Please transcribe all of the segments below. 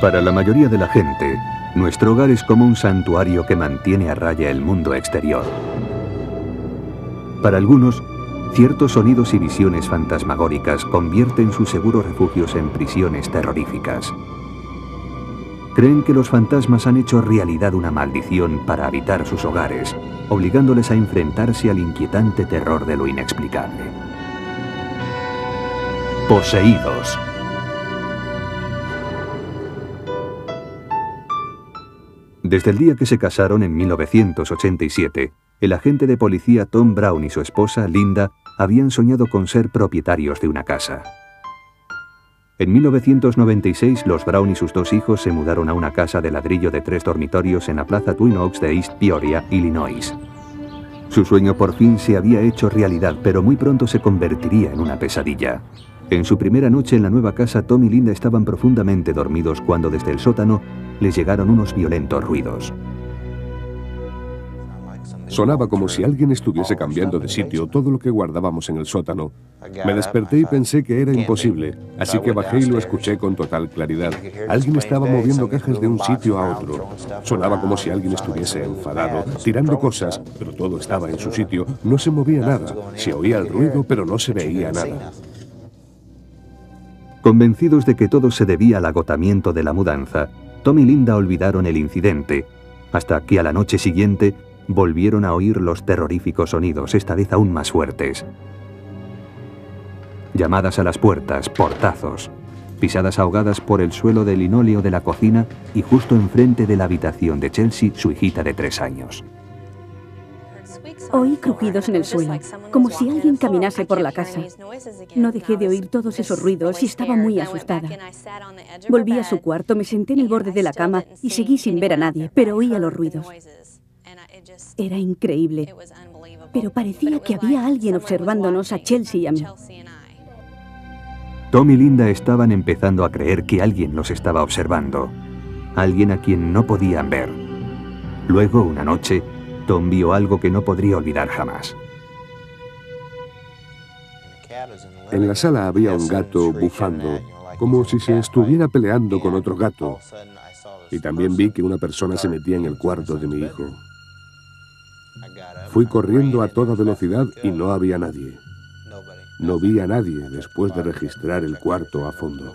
Para la mayoría de la gente, nuestro hogar es como un santuario que mantiene a raya el mundo exterior. Para algunos, ciertos sonidos y visiones fantasmagóricas convierten sus seguros refugios en prisiones terroríficas. Creen que los fantasmas han hecho realidad una maldición para habitar sus hogares, obligándoles a enfrentarse al inquietante terror de lo inexplicable. Poseídos. Desde el día que se casaron en 1987, el agente de policía Tom Brown y su esposa, Linda, habían soñado con ser propietarios de una casa. En 1996, los Brown y sus dos hijos se mudaron a una casa de ladrillo de 3 dormitorios en la plaza Twin Oaks de East Peoria, Illinois. Su sueño por fin se había hecho realidad, pero muy pronto se convertiría en una pesadilla. En su primera noche en la nueva casa, Tom y Linda estaban profundamente dormidos cuando desde el sótano les llegaron unos violentos ruidos. Sonaba como si alguien estuviese cambiando de sitio todo lo que guardábamos en el sótano. Me desperté y pensé que era imposible, así que bajé y lo escuché con total claridad. Alguien estaba moviendo cajas de un sitio a otro. Sonaba como si alguien estuviese enfadado, tirando cosas, pero todo estaba en su sitio. No se movía nada. Se oía el ruido, pero no se veía nada. Convencidos de que todo se debía al agotamiento de la mudanza, Tom y Linda olvidaron el incidente, hasta que a la noche siguiente volvieron a oír los terroríficos sonidos, esta vez aún más fuertes. Llamadas a las puertas, portazos, pisadas ahogadas por el suelo de linóleo de la cocina y justo enfrente de la habitación de Chelsea, su hijita de 3 años. Oí crujidos en el suelo, como si alguien caminase por la casa. No dejé de oír todos esos ruidos y estaba muy asustada. Volví a su cuarto, me senté en el borde de la cama y seguí sin ver a nadie, pero oía los ruidos. Era increíble, pero parecía que había alguien observándonos a Chelsea y a mí. Tom y Linda estaban empezando a creer que alguien los estaba observando, alguien a quien no podían ver. Luego, una noche, Tom vio algo que no podría olvidar jamás. En la sala había un gato bufando, como si se estuviera peleando con otro gato. Y también vi que una persona se metía en el cuarto de mi hijo. Fui corriendo a toda velocidad y no había nadie. No vi a nadie después de registrar el cuarto a fondo.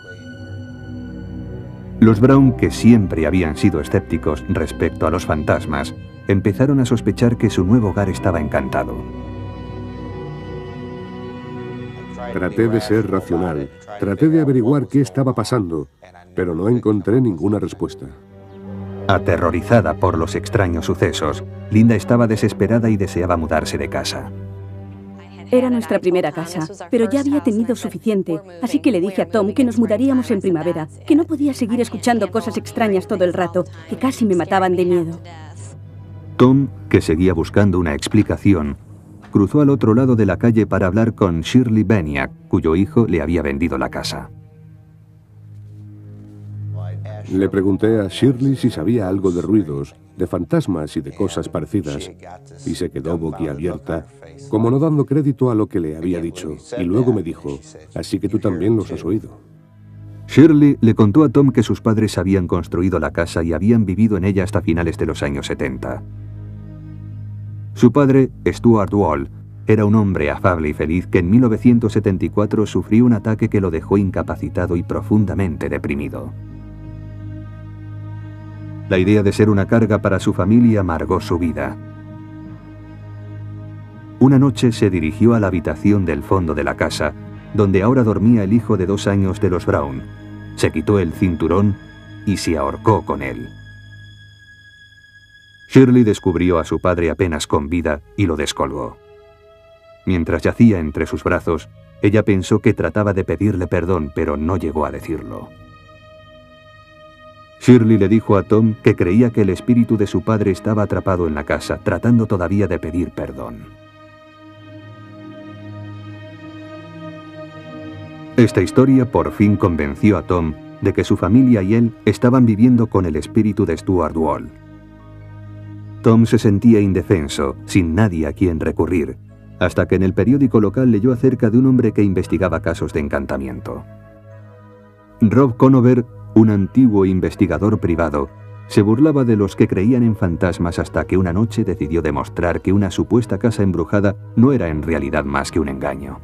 Los Brown, que siempre habían sido escépticos respecto a los fantasmas, empezaron a sospechar que su nuevo hogar estaba encantado. Traté de ser racional, traté de averiguar qué estaba pasando, pero no encontré ninguna respuesta. Aterrorizada por los extraños sucesos, Linda estaba desesperada y deseaba mudarse de casa. Era nuestra primera casa, pero ya había tenido suficiente, así que le dije a Tom que nos mudaríamos en primavera, que no podía seguir escuchando cosas extrañas todo el rato, que casi me mataban de miedo. Tom, que seguía buscando una explicación, cruzó al otro lado de la calle para hablar con Shirley Beniak, cuyo hijo le había vendido la casa. Le pregunté a Shirley si sabía algo de ruidos, de fantasmas y de cosas parecidas, y se quedó boquiabierta, como no dando crédito a lo que le había dicho, y luego me dijo, así que tú también los has oído. Shirley le contó a Tom que sus padres habían construido la casa y habían vivido en ella hasta finales de los años 70. Su padre, Stuart Wall, era un hombre afable y feliz que en 1974 sufrió un ataque que lo dejó incapacitado y profundamente deprimido. La idea de ser una carga para su familia amargó su vida. Una noche se dirigió a la habitación del fondo de la casa, donde ahora dormía el hijo de 2 años de los Brown. Se quitó el cinturón y se ahorcó con él. Shirley descubrió a su padre apenas con vida y lo descolgó. Mientras yacía entre sus brazos, ella pensó que trataba de pedirle perdón, pero no llegó a decirlo. Shirley le dijo a Tom que creía que el espíritu de su padre estaba atrapado en la casa, tratando todavía de pedir perdón. Esta historia por fin convenció a Tom de que su familia y él estaban viviendo con el espíritu de Stuart Wall. Tom se sentía indefenso, sin nadie a quien recurrir, hasta que en el periódico local leyó acerca de un hombre que investigaba casos de encantamiento. Rob Conover Un antiguo investigador privado se burlaba de los que creían en fantasmas hasta que una noche decidió demostrar que una supuesta casa embrujada no era en realidad más que un engaño.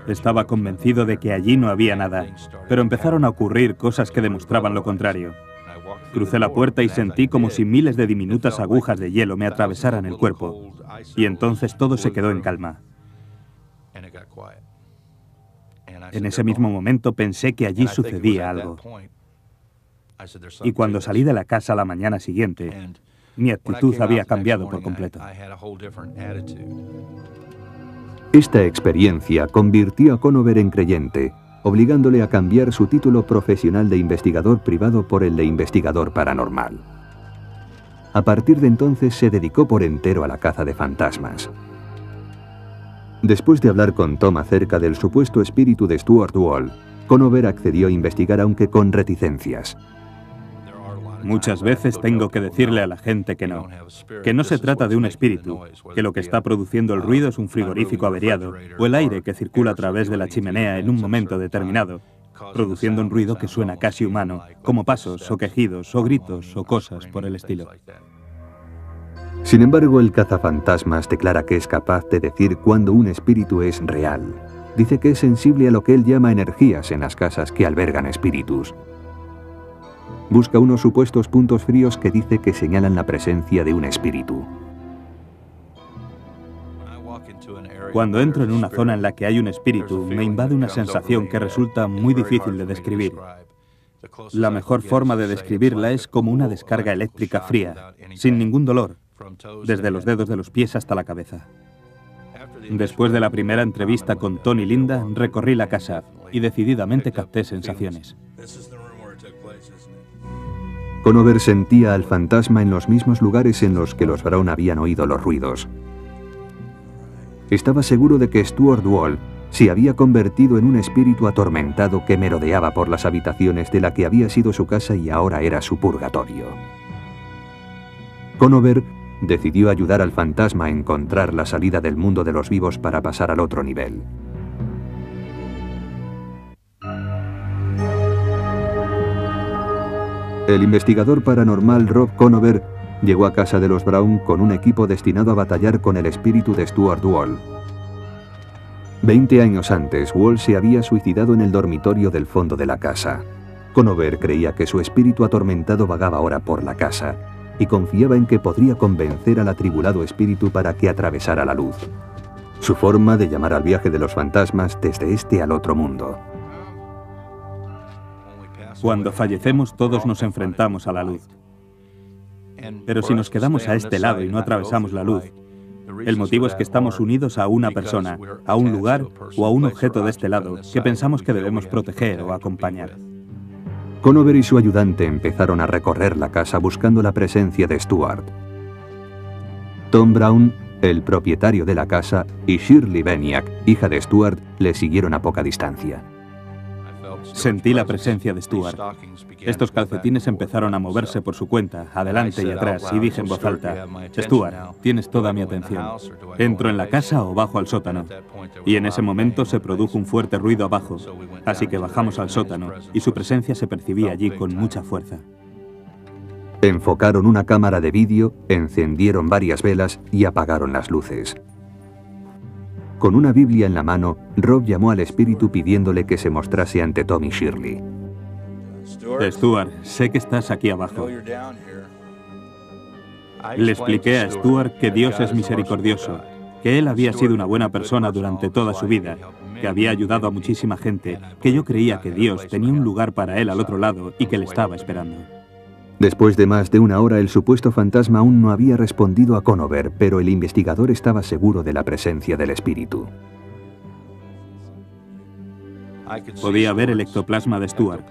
Estaba convencido de que allí no había nada, pero empezaron a ocurrir cosas que demostraban lo contrario. Crucé la puerta y sentí como si miles de diminutas agujas de hielo me atravesaran el cuerpo, y entonces todo se quedó en calma. En ese mismo momento pensé que allí sucedía algo. Y cuando salí de la casa la mañana siguiente, mi actitud había cambiado por completo. Esta experiencia convirtió a Conover en creyente, obligándole a cambiar su título profesional de investigador privado por el de investigador paranormal. A partir de entonces se dedicó por entero a la caza de fantasmas. Después de hablar con Tom acerca del supuesto espíritu de Stuart Wall, Conover accedió a investigar, aunque con reticencias. Muchas veces tengo que decirle a la gente que no se trata de un espíritu, que lo que está produciendo el ruido es un frigorífico averiado o el aire que circula a través de la chimenea en un momento determinado, produciendo un ruido que suena casi humano, como pasos o quejidos o gritos o cosas por el estilo. Sin embargo, el cazafantasmas declara que es capaz de decir cuándo un espíritu es real. Dice que es sensible a lo que él llama energías en las casas que albergan espíritus. Busca unos supuestos puntos fríos que dice que señalan la presencia de un espíritu. Cuando entro en una zona en la que hay un espíritu, me invade una sensación que resulta muy difícil de describir. La mejor forma de describirla es como una descarga eléctrica fría, sin ningún dolor, desde los dedos de los pies hasta la cabeza. Después de la primera entrevista con Tony y Linda, recorrí la casa y decididamente capté sensaciones. Conover sentía al fantasma en los mismos lugares en los que los Brown habían oído los ruidos. Estaba seguro de que Stuart Wall se había convertido en un espíritu atormentado que merodeaba por las habitaciones de la que había sido su casa y ahora era su purgatorio. Conover decidió ayudar al fantasma a encontrar la salida del mundo de los vivos para pasar al otro nivel. El investigador paranormal Rob Conover llegó a casa de los Brown con un equipo destinado a batallar con el espíritu de Stuart Wall. 20 años antes, Wall se había suicidado en el dormitorio del fondo de la casa. Conover creía que su espíritu atormentado vagaba ahora por la casa y confiaba en que podría convencer al atribulado espíritu para que atravesara la luz. Su forma de llamar al viaje de los fantasmas desde este al otro mundo. Cuando fallecemos todos nos enfrentamos a la luz. Pero si nos quedamos a este lado y no atravesamos la luz, el motivo es que estamos unidos a una persona, a un lugar o a un objeto de este lado que pensamos que debemos proteger o acompañar. Conover y su ayudante empezaron a recorrer la casa buscando la presencia de Stuart. Tom Brown, el propietario de la casa, y Shirley Beniak, hija de Stuart, le siguieron a poca distancia. Sentí la presencia de Stuart. Estos calcetines empezaron a moverse por su cuenta, adelante y atrás, y dije en voz alta: Stuart, tienes toda mi atención. ¿Entro en la casa o bajo al sótano? Y en ese momento se produjo un fuerte ruido abajo, así que bajamos al sótano, y su presencia se percibía allí con mucha fuerza. Enfocaron una cámara de vídeo, encendieron varias velas y apagaron las luces. Con una Biblia en la mano, Rob llamó al espíritu pidiéndole que se mostrase ante Tom y Shirley. Stuart, sé que estás aquí abajo. Le expliqué a Stuart que Dios es misericordioso, que él había sido una buena persona durante toda su vida, que había ayudado a muchísima gente, que yo creía que Dios tenía un lugar para él al otro lado y que le estaba esperando. Después de más de una hora, el supuesto fantasma aún no había respondido a Conover, pero el investigador estaba seguro de la presencia del espíritu. Podía ver el ectoplasma de Stuart.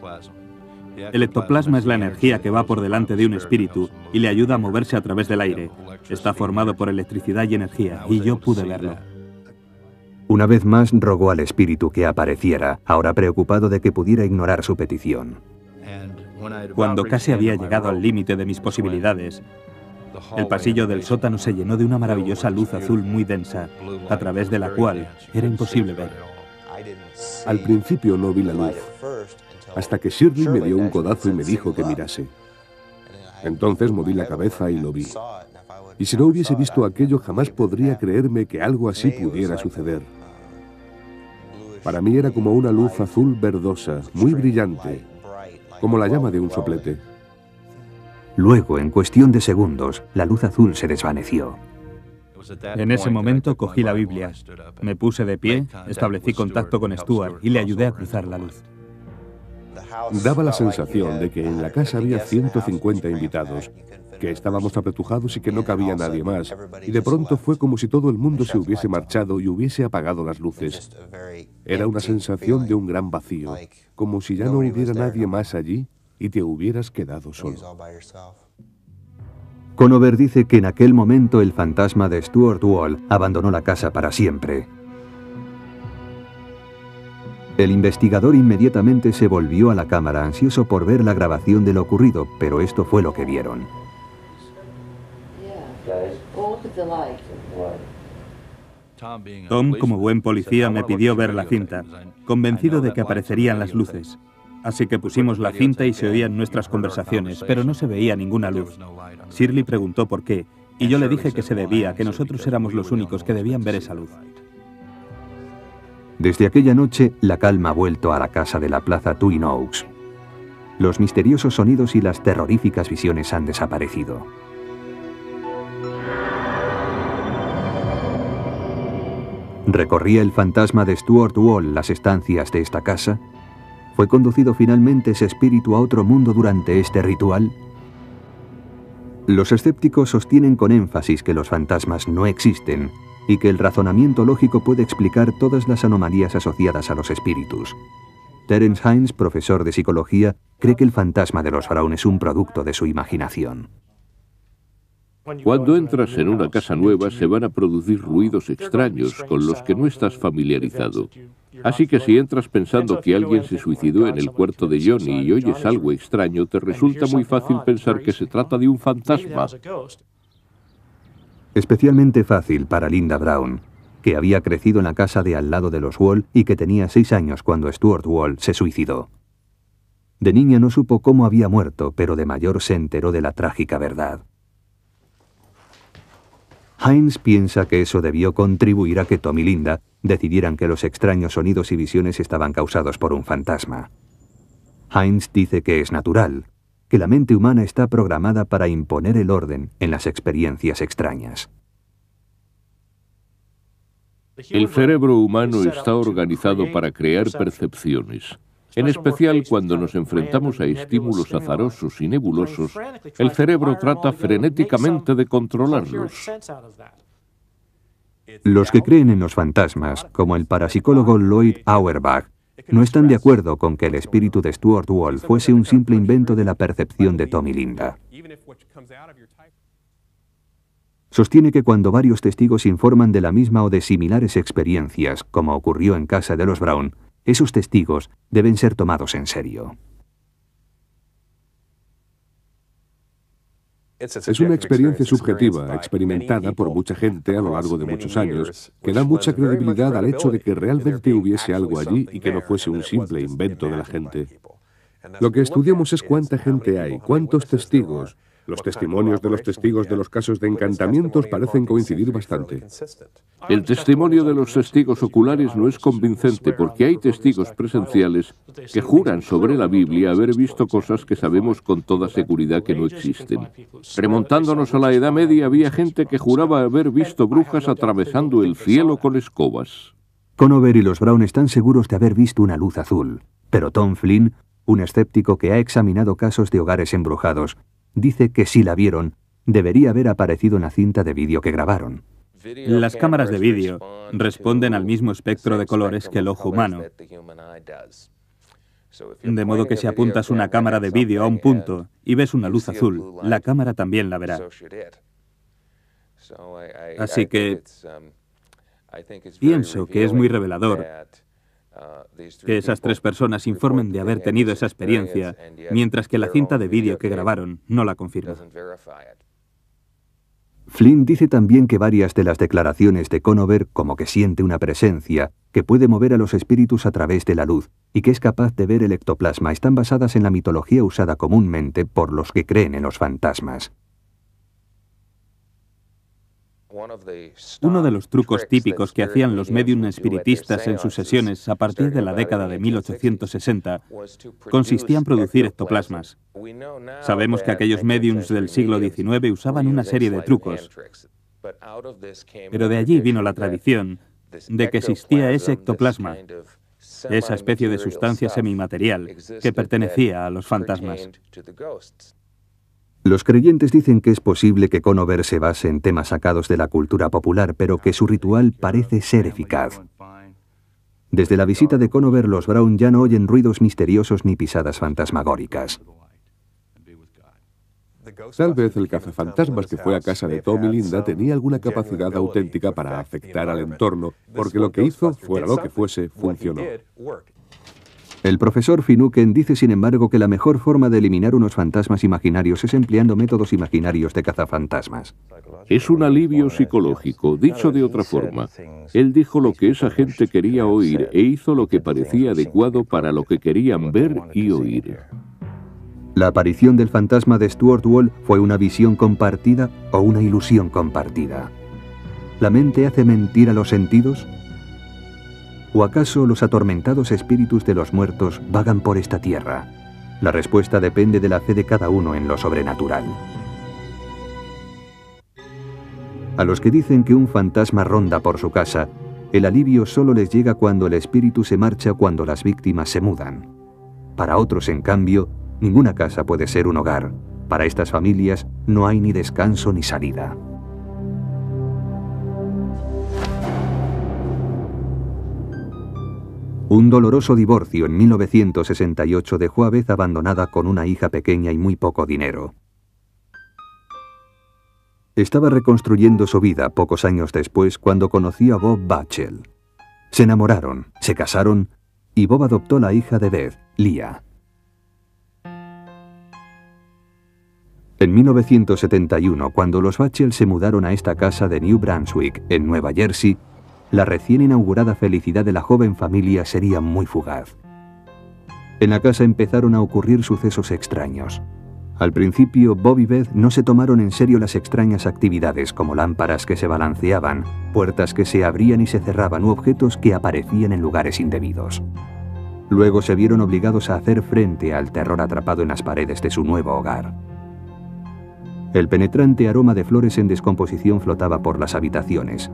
El ectoplasma es la energía que va por delante de un espíritu y le ayuda a moverse a través del aire. Está formado por electricidad y energía, y yo pude verlo. Una vez más rogó al espíritu que apareciera, ahora preocupado de que pudiera ignorar su petición. Cuando casi había llegado al límite de mis posibilidades, el pasillo del sótano se llenó de una maravillosa luz azul muy densa, a través de la cual era imposible ver. Al principio no vi la luz, hasta que Shirley me dio un codazo y me dijo que mirase. Entonces moví la cabeza y lo vi. Y si no hubiese visto aquello, jamás podría creerme que algo así pudiera suceder. Para mí era como una luz azul verdosa, muy brillante, como la llama de un soplete. Luego, en cuestión de segundos, la luz azul se desvaneció. En ese momento cogí la Biblia, me puse de pie, establecí contacto con Stuart y le ayudé a cruzar la luz. Daba la sensación de que en la casa había 150 invitados, que estábamos apretujados y que no cabía nadie más, y de pronto fue como si todo el mundo se hubiese marchado y hubiese apagado las luces. Era una sensación de un gran vacío, como si ya no hubiera nadie más allí y te hubieras quedado solo. Conover dice que en aquel momento el fantasma de Stuart Wall abandonó la casa para siempre. El investigador inmediatamente se volvió a la cámara ansioso por ver la grabación de lo ocurrido, pero esto fue lo que vieron. Tom, como buen policía, me pidió ver la cinta, convencido de que aparecerían las luces. Así que pusimos la cinta y se oían nuestras conversaciones, pero no se veía ninguna luz. Shirley preguntó por qué, y yo le dije que se debía a que nosotros éramos los únicos que debían ver esa luz. Desde aquella noche, la calma ha vuelto a la casa de la plaza Twin Oaks. Los misteriosos sonidos y las terroríficas visiones han desaparecido. ¿Recorría el fantasma de Stuart Wall las estancias de esta casa? ¿Fue conducido finalmente ese espíritu a otro mundo durante este ritual? Los escépticos sostienen con énfasis que los fantasmas no existen y que el razonamiento lógico puede explicar todas las anomalías asociadas a los espíritus. Terence Hines, profesor de psicología, cree que el fantasma de los Brown es un producto de su imaginación. Cuando entras en una casa nueva se van a producir ruidos extraños con los que no estás familiarizado. Así que si entras pensando que alguien se suicidó en el cuarto de Johnny y oyes algo extraño, te resulta muy fácil pensar que se trata de un fantasma. Especialmente fácil para Linda Brown, que había crecido en la casa de al lado de los Wall y que tenía 6 años cuando Stuart Wall se suicidó. De niña no supo cómo había muerto, pero de mayor se enteró de la trágica verdad. Hines piensa que eso debió contribuir a que Tom y Linda decidieran que los extraños sonidos y visiones estaban causados por un fantasma. Hines dice que es natural, que la mente humana está programada para imponer el orden en las experiencias extrañas. El cerebro humano está organizado para crear percepciones. En especial cuando nos enfrentamos a estímulos azarosos y nebulosos, el cerebro trata frenéticamente de controlarlos. Los que creen en los fantasmas, como el parapsicólogo Lloyd Auerbach, no están de acuerdo con que el espíritu de Stuart Wall fuese un simple invento de la percepción de Tom y Linda. Sostiene que cuando varios testigos informan de la misma o de similares experiencias, como ocurrió en casa de los Brown, esos testigos deben ser tomados en serio. Es una experiencia subjetiva, experimentada por mucha gente a lo largo de muchos años, que da mucha credibilidad al hecho de que realmente hubiese algo allí y que no fuese un simple invento de la gente. Lo que estudiamos es cuánta gente hay, cuántos testigos. Los testimonios de los testigos de los casos de encantamientos parecen coincidir bastante. El testimonio de los testigos oculares no es convincente porque hay testigos presenciales que juran sobre la Biblia haber visto cosas que sabemos con toda seguridad que no existen. Remontándonos a la Edad Media había gente que juraba haber visto brujas atravesando el cielo con escobas. Conover y los Brown están seguros de haber visto una luz azul, pero Tom Flynn, un escéptico que ha examinado casos de hogares embrujados, dice que si la vieron, debería haber aparecido en la cinta de vídeo que grabaron. Las cámaras de vídeo responden al mismo espectro de colores que el ojo humano. De modo que si apuntas una cámara de vídeo a un punto y ves una luz azul, la cámara también la verá. Así que pienso que es muy revelador que esas 3 personas informen de haber tenido esa experiencia, mientras que la cinta de vídeo que grabaron no la confirma. Flynn dice también que varias de las declaraciones de Conover, como que siente una presencia, que puede mover a los espíritus a través de la luz y que es capaz de ver el ectoplasma, están basadas en la mitología usada comúnmente por los que creen en los fantasmas. Uno de los trucos típicos que hacían los médium espiritistas en sus sesiones a partir de la década de 1860 consistía en producir ectoplasmas. Sabemos que aquellos médiums del siglo XIX usaban una serie de trucos, pero de allí vino la tradición de que existía ese ectoplasma, esa especie de sustancia semimaterial que pertenecía a los fantasmas. Los creyentes dicen que es posible que Conover se base en temas sacados de la cultura popular, pero que su ritual parece ser eficaz. Desde la visita de Conover, los Brown ya no oyen ruidos misteriosos ni pisadas fantasmagóricas. Tal vez el cazafantasmas que fue a casa de Tom y Linda tenía alguna capacidad auténtica para afectar al entorno, porque lo que hizo, fuera lo que fuese, funcionó. El profesor Finucane dice, sin embargo, que la mejor forma de eliminar unos fantasmas imaginarios es empleando métodos imaginarios de cazafantasmas. Es un alivio psicológico, dicho de otra forma. Él dijo lo que esa gente quería oír e hizo lo que parecía adecuado para lo que querían ver y oír. La aparición del fantasma de Stuart Wall fue una visión compartida o una ilusión compartida. ¿La mente hace mentir a los sentidos? ¿O acaso los atormentados espíritus de los muertos vagan por esta tierra? La respuesta depende de la fe de cada uno en lo sobrenatural. A los que dicen que un fantasma ronda por su casa, el alivio solo les llega cuando el espíritu se marcha, cuando las víctimas se mudan. Para otros, en cambio, ninguna casa puede ser un hogar. Para estas familias no hay ni descanso ni salida. Un doloroso divorcio en 1968 dejó a Beth abandonada con una hija pequeña y muy poco dinero. Estaba reconstruyendo su vida pocos años después cuando conoció a Bob Batchel. Se enamoraron, se casaron y Bob adoptó la hija de Beth, Leah. En 1971, cuando los Batchel se mudaron a esta casa de New Brunswick, en Nueva Jersey, la recién inaugurada felicidad de la joven familia sería muy fugaz. En la casa empezaron a ocurrir sucesos extraños. Al principio, Bob y Beth no se tomaron en serio las extrañas actividades, como lámparas que se balanceaban, puertas que se abrían y se cerraban u objetos que aparecían en lugares indebidos. Luego se vieron obligados a hacer frente al terror atrapado en las paredes de su nuevo hogar. El penetrante aroma de flores en descomposición flotaba por las habitaciones.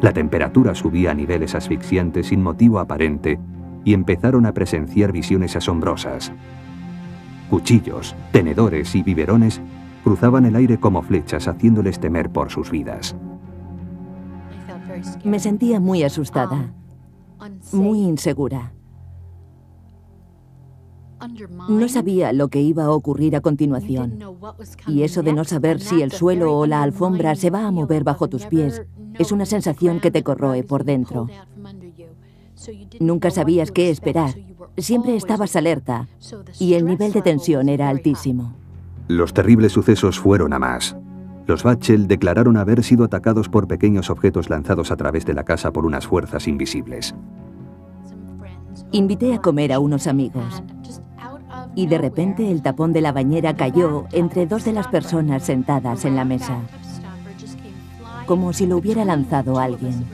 La temperatura subía a niveles asfixiantes sin motivo aparente y empezaron a presenciar visiones asombrosas. Cuchillos, tenedores y biberones cruzaban el aire como flechas, haciéndoles temer por sus vidas. Me sentía muy asustada, muy insegura. No sabía lo que iba a ocurrir a continuación. Y eso de no saber si el suelo o la alfombra se va a mover bajo tus pies es una sensación que te corroe por dentro. Nunca sabías qué esperar. Siempre estabas alerta y el nivel de tensión era altísimo. Los terribles sucesos fueron a más. Los Batchel declararon haber sido atacados por pequeños objetos lanzados a través de la casa por unas fuerzas invisibles. Invité a comer a unos amigos. Y de repente el tapón de la bañera cayó entre dos de las personas sentadas en la mesa, como si lo hubiera lanzado alguien.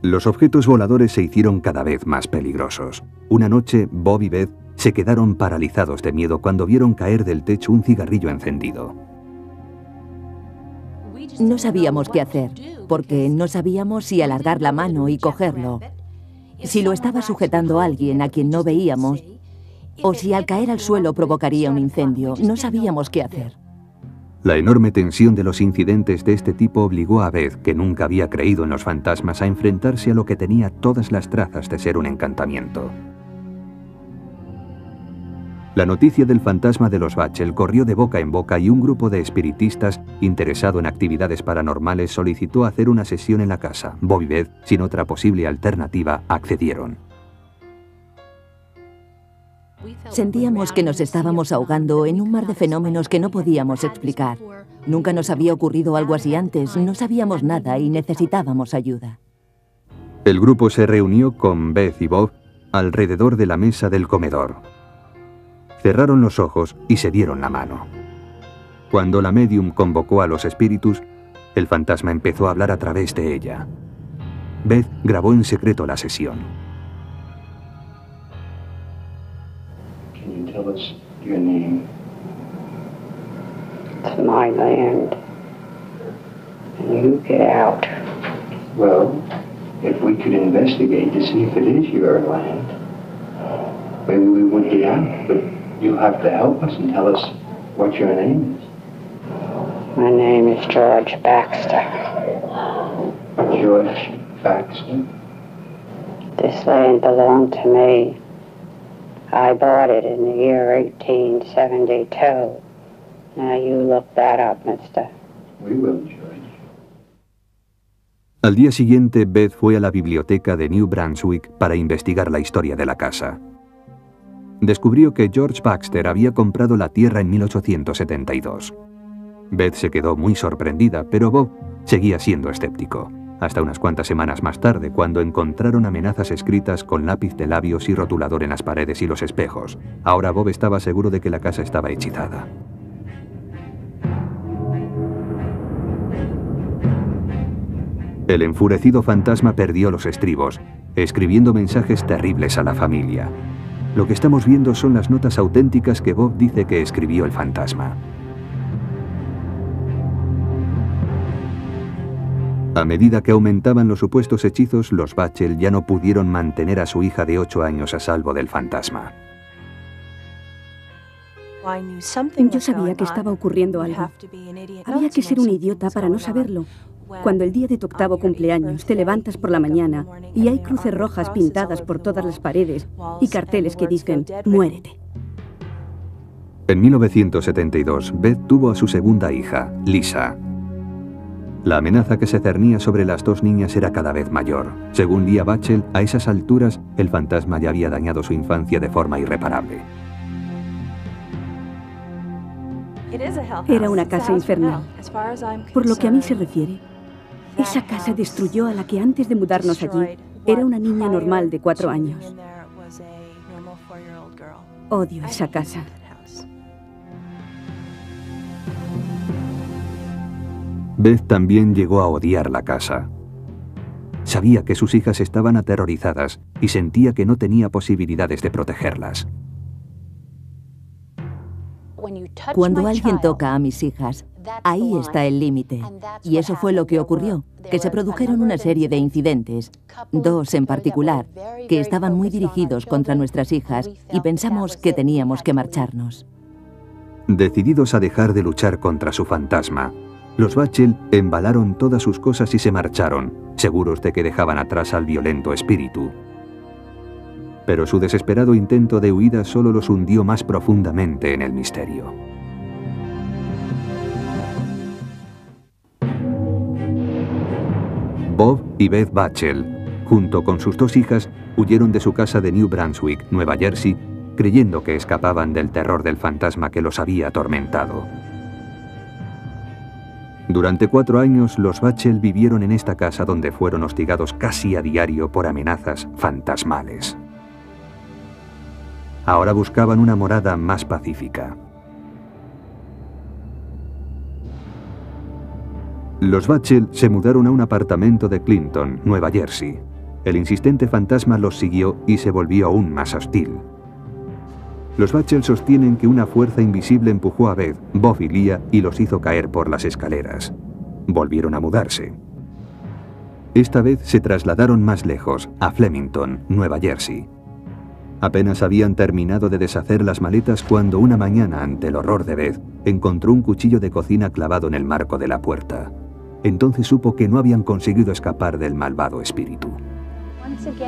Los objetos voladores se hicieron cada vez más peligrosos. Una noche, Bob y Beth se quedaron paralizados de miedo cuando vieron caer del techo un cigarrillo encendido. No sabíamos qué hacer, porque no sabíamos si alargar la mano y cogerlo, si lo estaba sujetando alguien a quien no veíamos, o si al caer al suelo provocaría un incendio. No sabíamos qué hacer. La enorme tensión de los incidentes de este tipo obligó a Beth, que nunca había creído en los fantasmas, a enfrentarse a lo que tenía todas las trazas de ser un encantamiento. La noticia del fantasma de los Batchel corrió de boca en boca y un grupo de espiritistas interesado en actividades paranormales solicitó hacer una sesión en la casa. Bob y Beth, sin otra posible alternativa, accedieron. Sentíamos que nos estábamos ahogando en un mar de fenómenos que no podíamos explicar. Nunca nos había ocurrido algo así antes, no sabíamos nada y necesitábamos ayuda. El grupo se reunió con Beth y Bob alrededor de la mesa del comedor. Cerraron los ojos y se dieron la mano. Cuando la médium convocó a los espíritus, el fantasma empezó a hablar a través de ella. Beth grabó en secreto la sesión. Can you tell us your name? It's my land. And you get out. Well, if we could investigate to see if it is your land, maybe we would get out, but you have to help us and tell us what your name is. My name is George Baxter. George Baxter? This land belonged to me. I bought it in the year 1872. Now you look that up, mister. We will, George. Al día siguiente, Beth fue a la biblioteca de New Brunswick para investigar la historia de la casa. Descubrió que George Baxter había comprado la tierra en 1872. Beth se quedó muy sorprendida, pero Bob seguía siendo escéptico, hasta unas cuantas semanas más tarde, cuando encontraron amenazas escritas con lápiz de labios y rotulador en las paredes y los espejos. Ahora Bob estaba seguro de que la casa estaba hechizada. El enfurecido fantasma perdió los estribos, escribiendo mensajes terribles a la familia. Lo que estamos viendo son las notas auténticas que Bob dice que escribió el fantasma. A medida que aumentaban los supuestos hechizos, los Bachel ya no pudieron mantener a su hija de 8 años a salvo del fantasma. Yo sabía que estaba ocurriendo algo. Había que ser un idiota para no saberlo. Cuando el día de tu 8º cumpleaños te levantas por la mañana y hay cruces rojas pintadas por todas las paredes y carteles que dicen «Muérete». En 1972, Beth tuvo a su segunda hija, Lisa. La amenaza que se cernía sobre las dos niñas era cada vez mayor. Según Leah Bachel, a esas alturas, el fantasma ya había dañado su infancia de forma irreparable. Era una casa infernal. Por lo que a mí se refiere, esa casa destruyó a la que antes de mudarnos allí era una niña normal de 4 años. Odio esa casa. Beth también llegó a odiar la casa. Sabía que sus hijas estaban aterrorizadas y sentía que no tenía posibilidades de protegerlas. Cuando alguien toca a mis hijas, ahí está el límite. Y eso fue lo que ocurrió, que se produjeron una serie de incidentes, 2 en particular, que estaban muy dirigidos contra nuestras hijas y pensamos que teníamos que marcharnos. Decididos a dejar de luchar contra su fantasma, los Bachel embalaron todas sus cosas y se marcharon, seguros de que dejaban atrás al violento espíritu. Pero su desesperado intento de huida solo los hundió más profundamente en el misterio. Bob y Beth Bachel, junto con sus 2 hijas, huyeron de su casa de New Brunswick, Nueva Jersey, creyendo que escapaban del terror del fantasma que los había atormentado. Durante 4 años, los Bachel vivieron en esta casa donde fueron hostigados casi a diario por amenazas fantasmales. Ahora buscaban una morada más pacífica. Los Bachel se mudaron a un apartamento de Clinton, Nueva Jersey. El insistente fantasma los siguió y se volvió aún más hostil. Los Bachel sostienen que una fuerza invisible empujó a Beth, Bob y Leah y los hizo caer por las escaleras. Volvieron a mudarse. Esta vez se trasladaron más lejos, a Flemington, Nueva Jersey. Apenas habían terminado de deshacer las maletas cuando una mañana, ante el horror de Beth, encontró un cuchillo de cocina clavado en el marco de la puerta. Entonces supo que no habían conseguido escapar del malvado espíritu.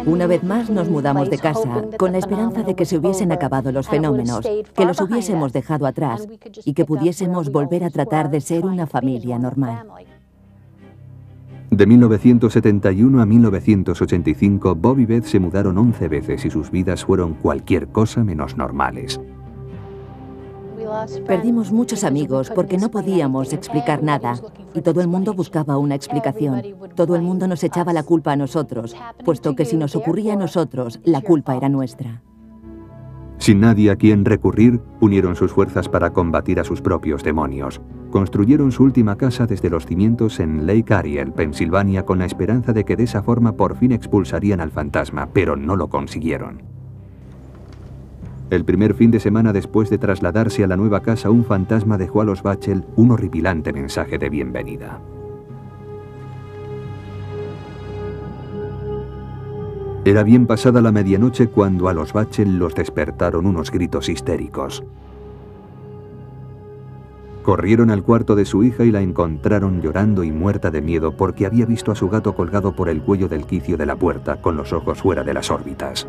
Una vez más nos mudamos de casa con la esperanza de que se hubiesen acabado los fenómenos, que los hubiésemos dejado atrás y que pudiésemos volver a tratar de ser una familia normal. De 1971 a 1985, Bob y Beth se mudaron 11 veces y sus vidas fueron cualquier cosa menos normales. Perdimos muchos amigos porque no podíamos explicar nada y todo el mundo buscaba una explicación. Todo el mundo nos echaba la culpa a nosotros, puesto que si nos ocurría a nosotros, la culpa era nuestra. Sin nadie a quien recurrir, unieron sus fuerzas para combatir a sus propios demonios. Construyeron su última casa desde los cimientos en Lake Ariel, Pensilvania, con la esperanza de que de esa forma por fin expulsarían al fantasma, pero no lo consiguieron. El primer fin de semana después de trasladarse a la nueva casa, un fantasma dejó a los Bachel un horripilante mensaje de bienvenida. Era bien pasada la medianoche cuando a los Bachel los despertaron unos gritos histéricos. Corrieron al cuarto de su hija y la encontraron llorando y muerta de miedo porque había visto a su gato colgado por el cuello del quicio de la puerta con los ojos fuera de las órbitas.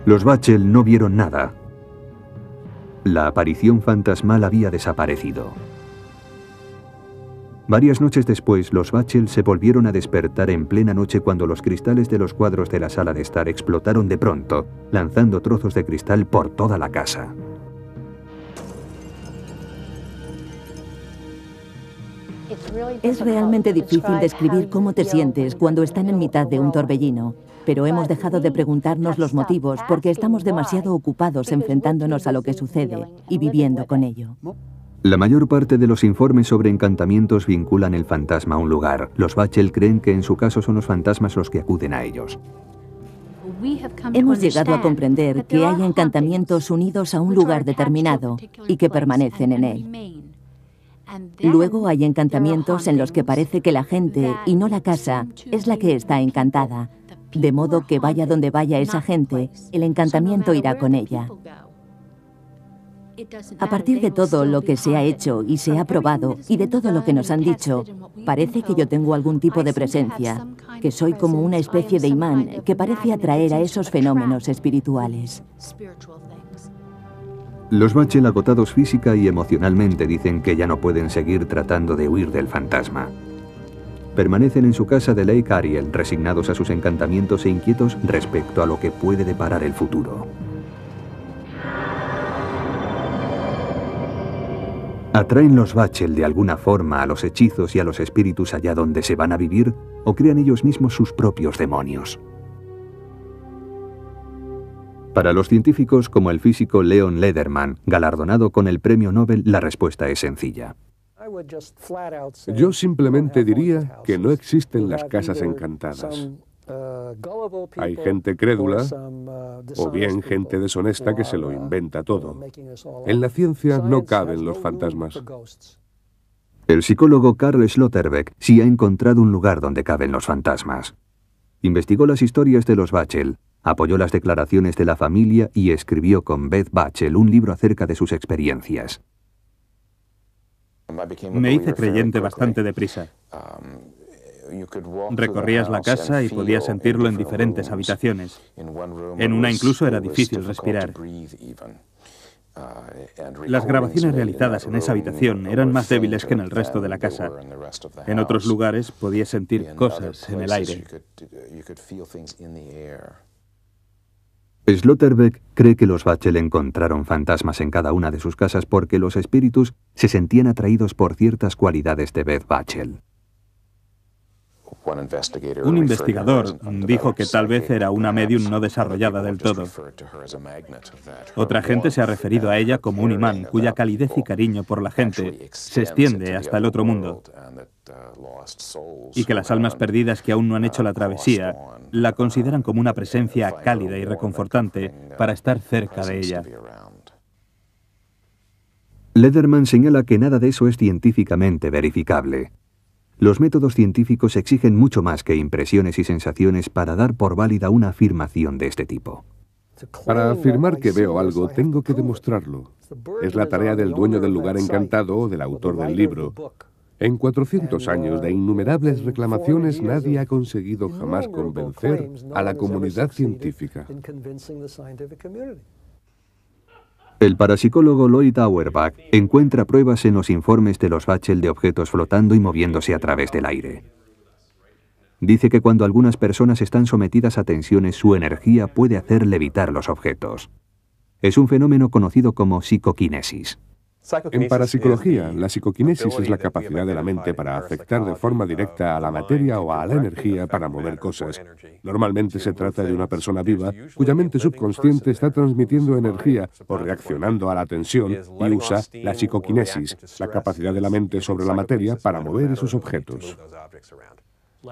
Los Bachel no vieron nada. La aparición fantasmal había desaparecido. Varias noches después, los Bachel se volvieron a despertar en plena noche cuando los cristales de los cuadros de la sala de estar explotaron de pronto, lanzando trozos de cristal por toda la casa. Es realmente difícil describir cómo te sientes cuando están en mitad de un torbellino, pero hemos dejado de preguntarnos los motivos porque estamos demasiado ocupados enfrentándonos a lo que sucede y viviendo con ello. La mayor parte de los informes sobre encantamientos vinculan el fantasma a un lugar. Los Bachel creen que en su caso son los fantasmas los que acuden a ellos. Hemos llegado a comprender que hay encantamientos unidos a un lugar determinado y que permanecen en él. Luego hay encantamientos en los que parece que la gente, y no la casa, es la que está encantada, de modo que vaya donde vaya esa gente, el encantamiento irá con ella. A partir de todo lo que se ha hecho y se ha probado, y de todo lo que nos han dicho, parece que yo tengo algún tipo de presencia, que soy como una especie de imán que parece atraer a esos fenómenos espirituales. Los Bachel, agotados física y emocionalmente, dicen que ya no pueden seguir tratando de huir del fantasma. Permanecen en su casa de Lake Ariel, resignados a sus encantamientos e inquietos respecto a lo que puede deparar el futuro. ¿Atraen los Bachel de alguna forma a los hechizos y a los espíritus allá donde se van a vivir, o crean ellos mismos sus propios demonios? Para los científicos como el físico Leon Lederman, galardonado con el premio Nobel, la respuesta es sencilla. Yo simplemente diría que no existen las casas encantadas. Hay gente crédula o bien gente deshonesta que se lo inventa todo. En la ciencia no caben los fantasmas. El psicólogo Carl Schlotterbeck sí ha encontrado un lugar donde caben los fantasmas. Investigó las historias de los Bachel, apoyó las declaraciones de la familia y escribió con Beth Bachel un libro acerca de sus experiencias. Me hice creyente bastante deprisa. Recorrías la casa y podías sentirlo en diferentes habitaciones. En una incluso era difícil respirar. Las grabaciones realizadas en esa habitación eran más débiles que en el resto de la casa. En otros lugares podías sentir cosas en el aire. Schlotterbeck cree que los Bachel encontraron fantasmas en cada una de sus casas porque los espíritus se sentían atraídos por ciertas cualidades de Beth Bachel. Un investigador dijo que tal vez era una médium no desarrollada del todo. Otra gente se ha referido a ella como un imán cuya calidez y cariño por la gente se extiende hasta el otro mundo. Y que las almas perdidas que aún no han hecho la travesía la consideran como una presencia cálida y reconfortante para estar cerca de ella. Lederman señala que nada de eso es científicamente verificable. Los métodos científicos exigen mucho más que impresiones y sensaciones para dar por válida una afirmación de este tipo. Para afirmar que veo algo, tengo que demostrarlo. Es la tarea del dueño del lugar encantado o del autor del libro. En 400 años de innumerables reclamaciones, nadie ha conseguido jamás convencer a la comunidad científica. El parapsicólogo Lloyd Auerbach encuentra pruebas en los informes de los Bachel de objetos flotando y moviéndose a través del aire. Dice que cuando algunas personas están sometidas a tensiones, su energía puede hacer levitar los objetos. Es un fenómeno conocido como psicoquinesis. En parapsicología, la psicoquinesis es la capacidad de la mente para afectar de forma directa a la materia o a la energía para mover cosas. Normalmente se trata de una persona viva cuya mente subconsciente está transmitiendo energía o reaccionando a la tensión y usa la psicoquinesis, la capacidad de la mente sobre la materia para mover esos objetos.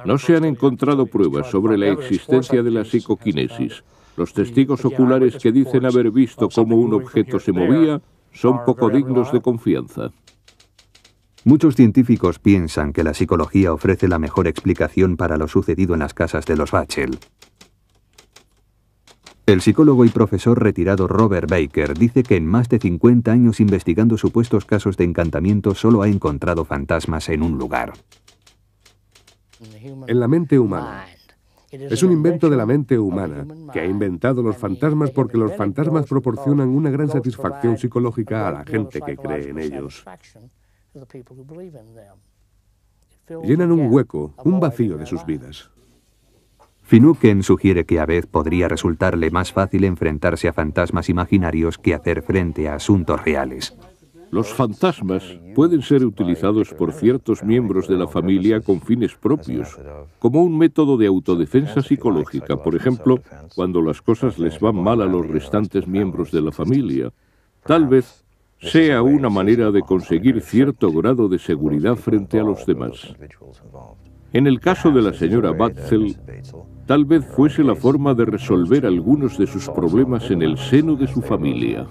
No se han encontrado pruebas sobre la existencia de la psicoquinesis. Los testigos oculares que dicen haber visto cómo un objeto se movía son poco dignos de confianza. Muchos científicos piensan que la psicología ofrece la mejor explicación para lo sucedido en las casas de los Bachel. El psicólogo y profesor retirado Robert Baker dice que en más de 50 años investigando supuestos casos de encantamiento solo ha encontrado fantasmas en un lugar. En la mente humana. Es un invento de la mente humana, que ha inventado los fantasmas porque los fantasmas proporcionan una gran satisfacción psicológica a la gente que cree en ellos. Llenan un hueco, un vacío de sus vidas. Finucane sugiere que a veces podría resultarle más fácil enfrentarse a fantasmas imaginarios que hacer frente a asuntos reales. Los fantasmas pueden ser utilizados por ciertos miembros de la familia con fines propios, como un método de autodefensa psicológica, por ejemplo, cuando las cosas les van mal a los restantes miembros de la familia. Tal vez sea una manera de conseguir cierto grado de seguridad frente a los demás. En el caso de la señora Bachel, tal vez fuese la forma de resolver algunos de sus problemas en el seno de su familia.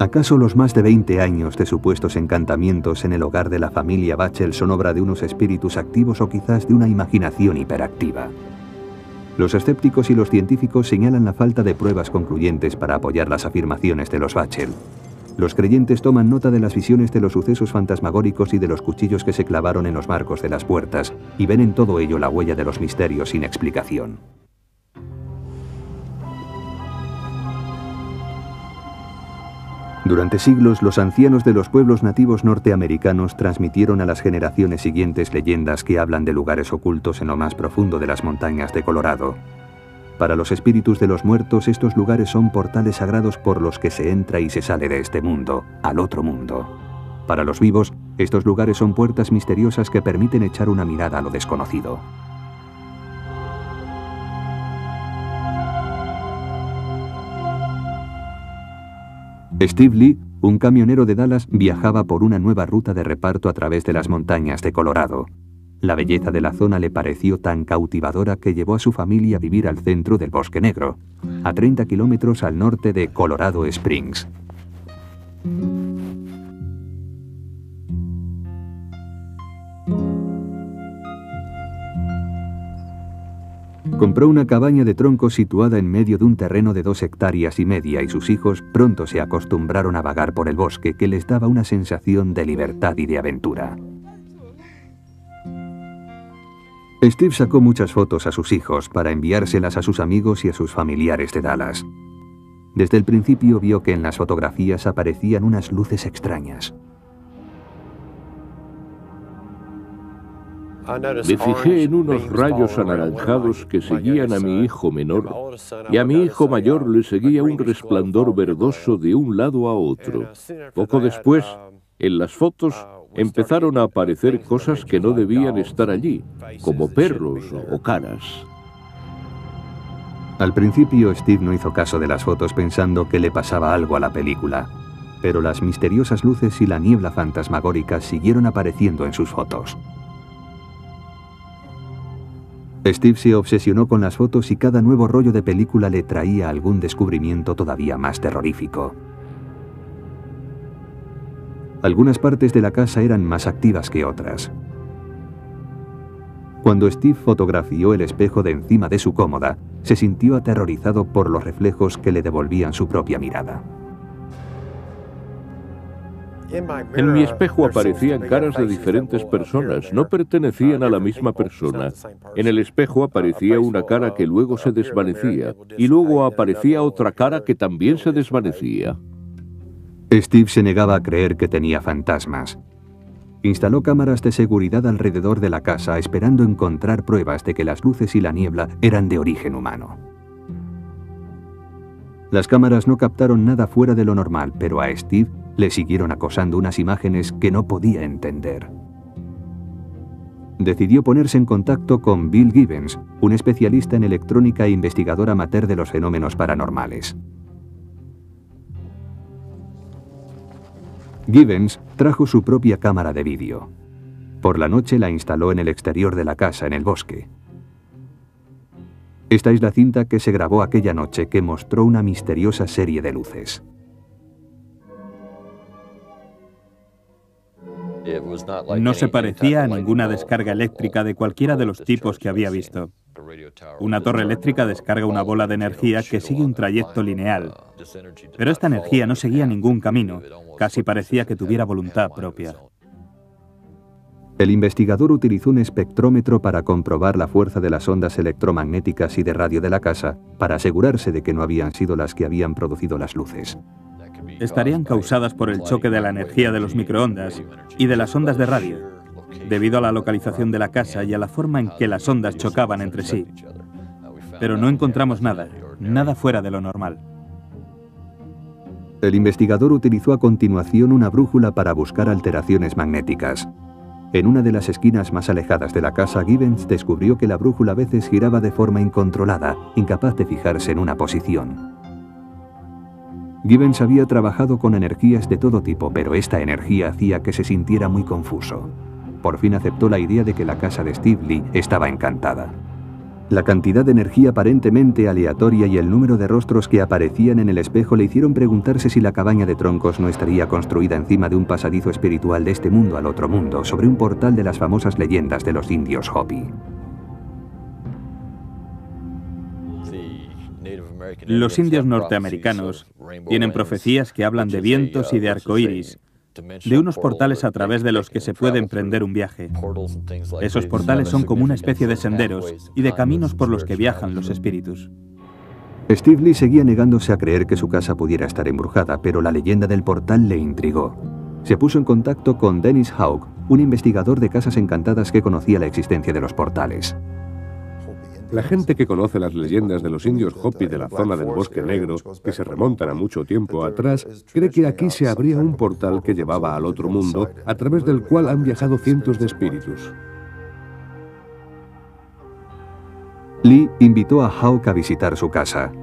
¿Acaso los más de 20 años de supuestos encantamientos en el hogar de la familia Bachel son obra de unos espíritus activos o quizás de una imaginación hiperactiva? Los escépticos y los científicos señalan la falta de pruebas concluyentes para apoyar las afirmaciones de los Bachel. Los creyentes toman nota de las visiones de los sucesos fantasmagóricos y de los cuchillos que se clavaron en los marcos de las puertas, y ven en todo ello la huella de los misterios sin explicación. Durante siglos, los ancianos de los pueblos nativos norteamericanos transmitieron a las generaciones siguientes leyendas que hablan de lugares ocultos en lo más profundo de las montañas de Colorado. Para los espíritus de los muertos, estos lugares son portales sagrados por los que se entra y se sale de este mundo, al otro mundo. Para los vivos, estos lugares son puertas misteriosas que permiten echar una mirada a lo desconocido. Steve Lee, un camionero de Dallas, viajaba por una nueva ruta de reparto a través de las montañas de Colorado. La belleza de la zona le pareció tan cautivadora que llevó a su familia a vivir al centro del Bosque Negro, a 30 kilómetros al norte de Colorado Springs. Compró una cabaña de troncos situada en medio de un terreno de 2,5 hectáreas y sus hijos pronto se acostumbraron a vagar por el bosque, que les daba una sensación de libertad y de aventura. Steve sacó muchas fotos a sus hijos para enviárselas a sus amigos y a sus familiares de Dallas. Desde el principio vio que en las fotografías aparecían unas luces extrañas. Me fijé en unos rayos anaranjados que seguían a mi hijo menor, y a mi hijo mayor le seguía un resplandor verdoso de un lado a otro. Poco después, en las fotos, empezaron a aparecer cosas que no debían estar allí, como perros o caras. Al principio, Steve no hizo caso de las fotos pensando que le pasaba algo a la película, pero las misteriosas luces y la niebla fantasmagórica siguieron apareciendo en sus fotos. Steve se obsesionó con las fotos y cada nuevo rollo de película le traía algún descubrimiento todavía más terrorífico. Algunas partes de la casa eran más activas que otras. Cuando Steve fotografió el espejo de encima de su cómoda, se sintió aterrorizado por los reflejos que le devolvían su propia mirada. En mi espejo aparecían caras de diferentes personas, no pertenecían a la misma persona. En el espejo aparecía una cara que luego se desvanecía, y luego aparecía otra cara que también se desvanecía. Steve se negaba a creer que tenía fantasmas. Instaló cámaras de seguridad alrededor de la casa, esperando encontrar pruebas de que las luces y la niebla eran de origen humano. Las cámaras no captaron nada fuera de lo normal, pero a Steve le siguieron acosando unas imágenes que no podía entender. Decidió ponerse en contacto con Bill Gibbons, un especialista en electrónica e investigador amateur de los fenómenos paranormales. Gibbons trajo su propia cámara de vídeo. Por la noche la instaló en el exterior de la casa, en el bosque. Esta es la cinta que se grabó aquella noche, que mostró una misteriosa serie de luces. No se parecía a ninguna descarga eléctrica de cualquiera de los tipos que había visto. Una torre eléctrica descarga una bola de energía que sigue un trayecto lineal, pero esta energía no seguía ningún camino, casi parecía que tuviera voluntad propia. El investigador utilizó un espectrómetro para comprobar la fuerza de las ondas electromagnéticas y de radio de la casa, para asegurarse de que no habían sido las que habían producido las luces. Estarían causadas por el choque de la energía de los microondas y de las ondas de radio, debido a la localización de la casa y a la forma en que las ondas chocaban entre sí. Pero no encontramos nada, nada fuera de lo normal. El investigador utilizó a continuación una brújula para buscar alteraciones magnéticas. En una de las esquinas más alejadas de la casa, Gibbons descubrió que la brújula a veces giraba de forma incontrolada, incapaz de fijarse en una posición. Gibbons había trabajado con energías de todo tipo, pero esta energía hacía que se sintiera muy confuso. Por fin aceptó la idea de que la casa de Steve Lee estaba encantada. La cantidad de energía aparentemente aleatoria y el número de rostros que aparecían en el espejo le hicieron preguntarse si la cabaña de troncos no estaría construida encima de un pasadizo espiritual de este mundo al otro mundo, sobre un portal de las famosas leyendas de los indios Hopi. Los indios norteamericanos tienen profecías que hablan de vientos y de arcoíris, de unos portales a través de los que se puede emprender un viaje. Esos portales son como una especie de senderos y de caminos por los que viajan los espíritus. Steve Lee seguía negándose a creer que su casa pudiera estar embrujada, pero la leyenda del portal le intrigó. Se puso en contacto con Dennis Hauck, un investigador de casas encantadas que conocía la existencia de los portales. La gente que conoce las leyendas de los indios Hopi de la zona del Bosque Negro, que se remontan a mucho tiempo atrás, cree que aquí se abría un portal que llevaba al otro mundo, a través del cual han viajado cientos de espíritus. Lee invitó a Hauck a visitar su casa.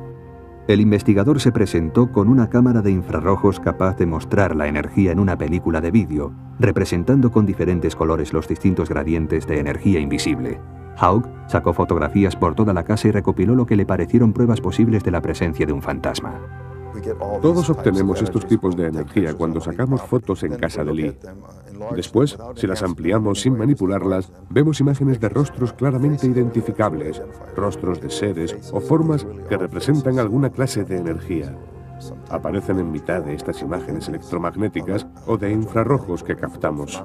El investigador se presentó con una cámara de infrarrojos capaz de mostrar la energía en una película de vídeo, representando con diferentes colores los distintos gradientes de energía invisible. Hauck sacó fotografías por toda la casa y recopiló lo que le parecieron pruebas posibles de la presencia de un fantasma. Todos obtenemos estos tipos de energía cuando sacamos fotos en casa de Lee. Después, si las ampliamos sin manipularlas, vemos imágenes de rostros claramente identificables, rostros de seres o formas que representan alguna clase de energía. Aparecen en mitad de estas imágenes electromagnéticas o de infrarrojos que captamos.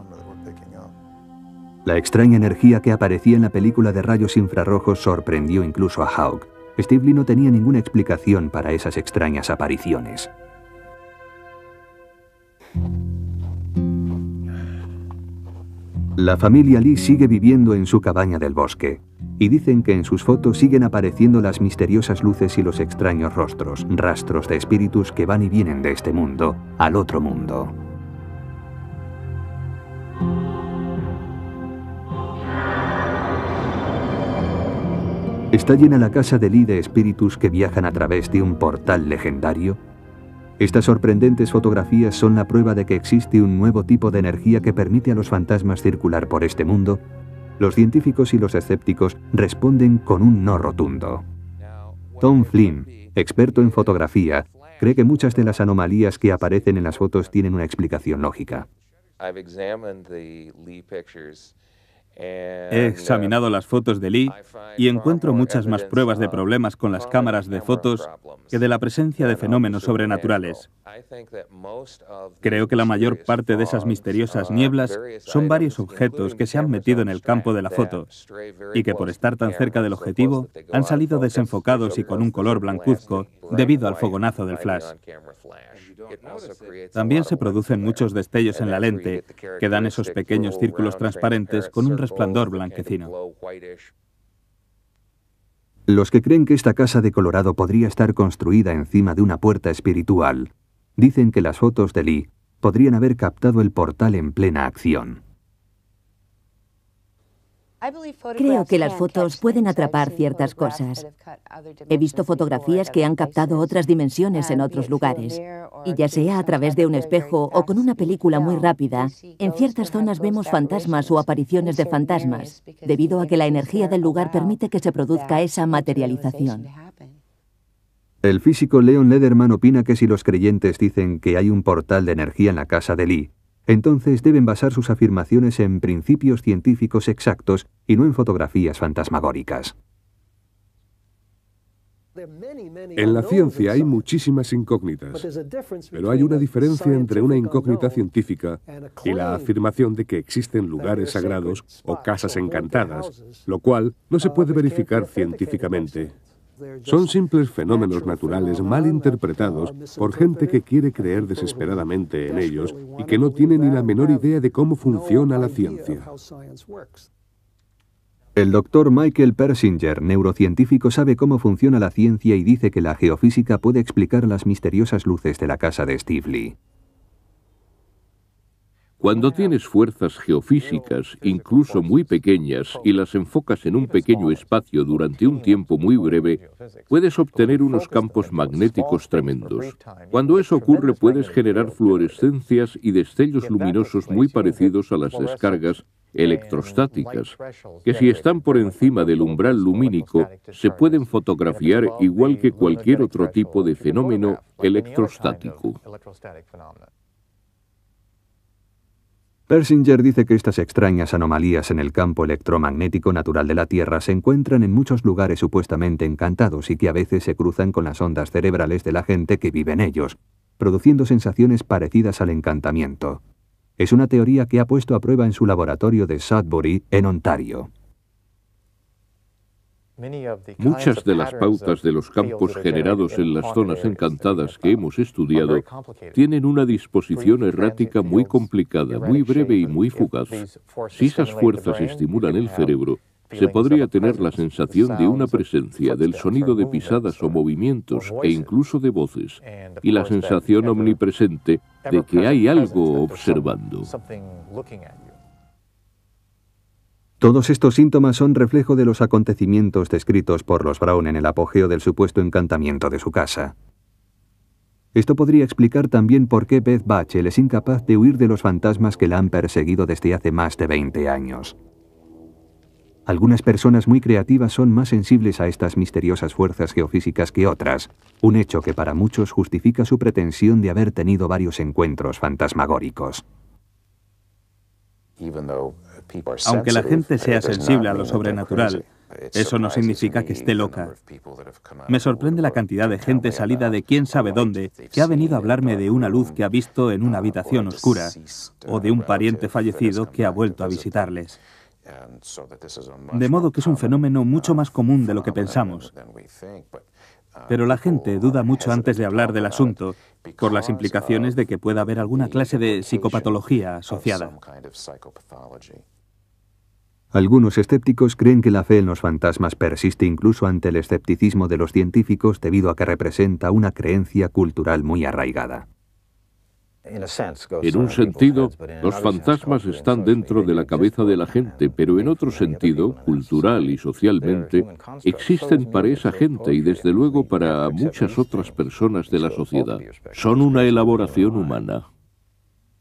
La extraña energía que aparecía en la película de rayos infrarrojos sorprendió incluso a Hauck. Steve Lee no tenía ninguna explicación para esas extrañas apariciones. La familia Lee sigue viviendo en su cabaña del bosque, y dicen que en sus fotos siguen apareciendo las misteriosas luces y los extraños rostros, rastros de espíritus que van y vienen de este mundo al otro mundo. ¿Está llena la casa de Lee de espíritus que viajan a través de un portal legendario? Estas sorprendentes fotografías son la prueba de que existe un nuevo tipo de energía que permite a los fantasmas circular por este mundo. Los científicos y los escépticos responden con un no rotundo. Tom Flynn, experto en fotografía, cree que muchas de las anomalías que aparecen en las fotos tienen una explicación lógica. He examinado las fotos de Lee y encuentro muchas más pruebas de problemas con las cámaras de fotos que de la presencia de fenómenos sobrenaturales. Creo que la mayor parte de esas misteriosas nieblas son varios objetos que se han metido en el campo de la foto y que por estar tan cerca del objetivo han salido desenfocados y con un color blancuzco debido al fogonazo del flash. También se producen muchos destellos en la lente que dan esos pequeños círculos transparentes con un resplandor blanquecino. Los que creen que esta casa de Colorado podría estar construida encima de una puerta espiritual, dicen que las fotos de Lee podrían haber captado el portal en plena acción. Creo que las fotos pueden atrapar ciertas cosas. He visto fotografías que han captado otras dimensiones en otros lugares. Y ya sea a través de un espejo o con una película muy rápida, en ciertas zonas vemos fantasmas o apariciones de fantasmas, debido a que la energía del lugar permite que se produzca esa materialización. El físico Leon Lederman opina que si los creyentes dicen que hay un portal de energía en la casa de Lee, entonces deben basar sus afirmaciones en principios científicos exactos y no en fotografías fantasmagóricas. En la ciencia hay muchísimas incógnitas, pero hay una diferencia entre una incógnita científica y la afirmación de que existen lugares sagrados o casas encantadas, lo cual no se puede verificar científicamente. Son simples fenómenos naturales mal interpretados por gente que quiere creer desesperadamente en ellos y que no tiene ni la menor idea de cómo funciona la ciencia. El doctor Michael Persinger, neurocientífico, sabe cómo funciona la ciencia y dice que la geofísica puede explicar las misteriosas luces de la casa de Steve Lee. Cuando tienes fuerzas geofísicas, incluso muy pequeñas, y las enfocas en un pequeño espacio durante un tiempo muy breve, puedes obtener unos campos magnéticos tremendos. Cuando eso ocurre, puedes generar fluorescencias y destellos luminosos muy parecidos a las descargas electrostáticas, que si están por encima del umbral lumínico, se pueden fotografiar igual que cualquier otro tipo de fenómeno electrostático. Persinger dice que estas extrañas anomalías en el campo electromagnético natural de la Tierra se encuentran en muchos lugares supuestamente encantados y que a veces se cruzan con las ondas cerebrales de la gente que vive en ellos, produciendo sensaciones parecidas al encantamiento. Es una teoría que ha puesto a prueba en su laboratorio de Sudbury, en Ontario. Muchas de las pautas de los campos generados en las zonas encantadas que hemos estudiado tienen una disposición errática muy complicada, muy breve y muy fugaz. Si esas fuerzas estimulan el cerebro, se podría tener la sensación de una presencia, del sonido de pisadas o movimientos e incluso de voces, y la sensación omnipresente de que hay algo observando. Todos estos síntomas son reflejo de los acontecimientos descritos por los Brown en el apogeo del supuesto encantamiento de su casa. Esto podría explicar también por qué Beth Bachel es incapaz de huir de los fantasmas que la han perseguido desde hace más de 20 años. Algunas personas muy creativas son más sensibles a estas misteriosas fuerzas geofísicas que otras, un hecho que para muchos justifica su pretensión de haber tenido varios encuentros fantasmagóricos. Aunque la gente sea sensible a lo sobrenatural, eso no significa que esté loca. Me sorprende la cantidad de gente salida de quién sabe dónde que ha venido a hablarme de una luz que ha visto en una habitación oscura o de un pariente fallecido que ha vuelto a visitarles. De modo que es un fenómeno mucho más común de lo que pensamos. Pero la gente duda mucho antes de hablar del asunto por las implicaciones de que pueda haber alguna clase de psicopatología asociada. Algunos escépticos creen que la fe en los fantasmas persiste incluso ante el escepticismo de los científicos debido a que representa una creencia cultural muy arraigada. En un sentido, los fantasmas están dentro de la cabeza de la gente, pero en otro sentido, cultural y socialmente, existen para esa gente y desde luego para muchas otras personas de la sociedad. Son una elaboración humana.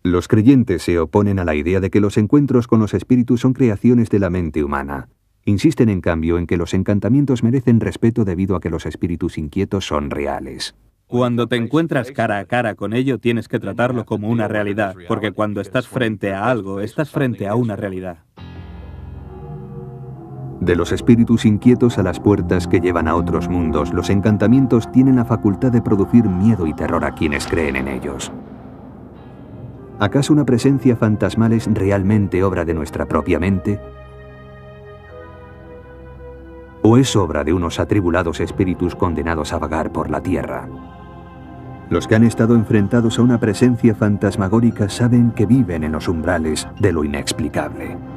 Los creyentes se oponen a la idea de que los encuentros con los espíritus son creaciones de la mente humana. Insisten en cambio en que los encantamientos merecen respeto debido a que los espíritus inquietos son reales. Cuando te encuentras cara a cara con ello, tienes que tratarlo como una realidad, porque cuando estás frente a algo, estás frente a una realidad. De los espíritus inquietos a las puertas que llevan a otros mundos, los encantamientos tienen la facultad de producir miedo y terror a quienes creen en ellos. ¿Acaso una presencia fantasmal es realmente obra de nuestra propia mente? ¿O es obra de unos atribulados espíritus condenados a vagar por la tierra? Los que han estado enfrentados a una presencia fantasmagórica saben que viven en los umbrales de lo inexplicable.